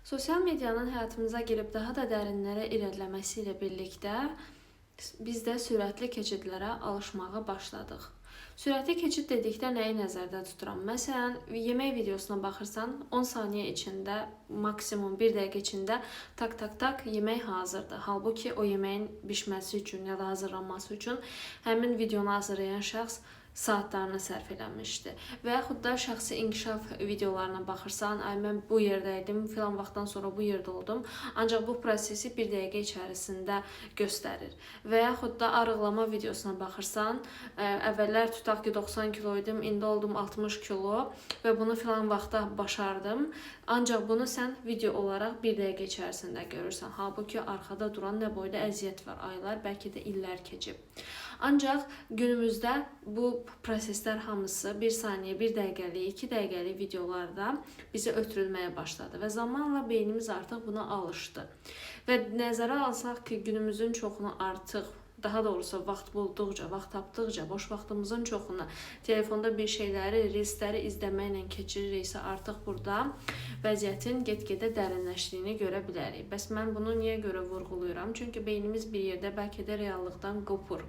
Sosial medianın həyatımıza girib daha da dərinlərə irəliləməsi ilə birlikdə biz də sürətli keçidlərə alışmağa başladıq. Sürətli keçid dedikdə nəyi nəzərdə tuturam? Məsələn, yemək videosuna baxırsan, 10 saniyə içində, maksimum 1 dəqiqə içində tak yemək hazırdır. Halbuki o yeməyin bişməsi üçün ya da hazırlanması üçün həmin videonu hazırlayan şəxs saatlarını sərf eləmişdi. Və yaxud da şəxsi inkişaf videolarına baxırsan, ay mən bu yerdəydim, filan vaxtdan sonra bu yerdə oldum. Ancaq bu prosesi 1 dəqiqə içərisində göstərir. Və yaxud da arıqlama videosuna baxırsan, əvvəllər tutaq ki 90 kilo idim, indi oldum 60 kilo və bunu filan vaxtda başardım. Ancaq bunu sən video olaraq 1 dəqiqə içərisində görürsən. Halbuki arxada duran nə boyda əziyyət var, aylar, bəlkə də illər keçib. Ancaq günümüzdə bu proseslər hamısı 1 saniyə, 1 dəqiqəlik, 2 dəqiqəlik videolarda bizi ötürülməyə başladı və zamanla beynimiz artıq buna alışdı. Və nəzərə alsaq ki, günümüzün çoxunu artıq, daha doğrusu vaxt bulduqca, vaxt tapdıqca, boş vaxtımızın çoxunu telefonda bir şeyləri, reelsləri izləməklə keçiririksə, artıq burada vəziyyətin get-gedə dərinləşdiyini görə bilərik. Bəs mən bunu niyə görə vurğulayıram? Çünki beynimiz bir yerdə bəlkə də reallıqdan qopur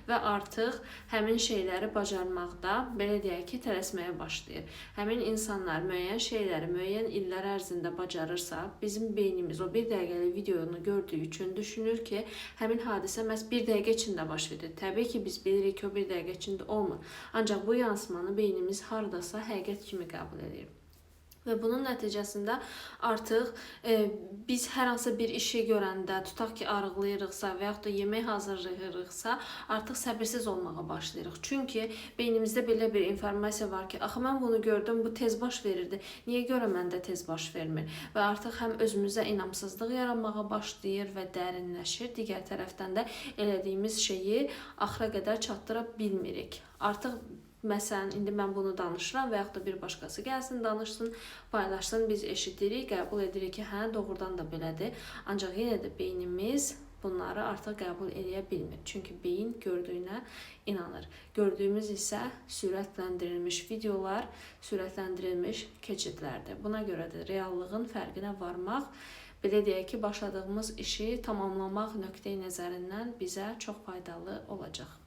və artıq həmin şeyləri bacarmaqda, belə deyək ki, tələsməyə başlayır. Həmin insanlar müəyyən şeyləri müəyyən illər ərzində bacarırsa, bizim beynimiz o 1 dəqiqəlik videonu gördüyü üçün düşünür ki, həmin hadisə məhz 1 dəqiqə içində baş verir. Təbii ki, biz bilirik ki, o 1 dəqiqə içində olmur. Ancaq bu yansımanı beynimiz hardasa həqiqət kimi qəbul edir. Və bunun nəticəsində artıq biz hər hansı bir işi görəndə, tutaq ki, arıqlayırıqsa və yaxud da yemək hazırlayırıqsa, artıq səbirsiz olmağa başlayırıq. Çünki beynimizdə belə bir informasiya var ki, axı mən bunu gördüm, bu tez baş verirdi. Niyə görə məndə tez baş vermir? Və artıq həm özümüzə inamsızlıq yaranmağa başlayır və dərinləşir. Digər tərəfdən də elədiyimiz şeyi axıra qədər çatdıra bilmirik. Artıq məsələn, indi mən bunu danışıram və yaxud da bir başqası gəlsin, danışsın, paylaşsın, biz eşidirik, qəbul edirik ki, hə, doğrudan da belədir. Ancaq yenə də beynimiz bunları artıq qəbul edə bilmir. Çünki beyin gördüyünə inanır. Gördüyümüz isə sürətləndirilmiş videolar, sürətləndirilmiş keçidlərdir. Buna görə də reallığın fərqinə varmaq, belə deyək ki, başladığımız işi tamamlamaq nöqteyi nəzərindən bizə çox faydalı olacaq.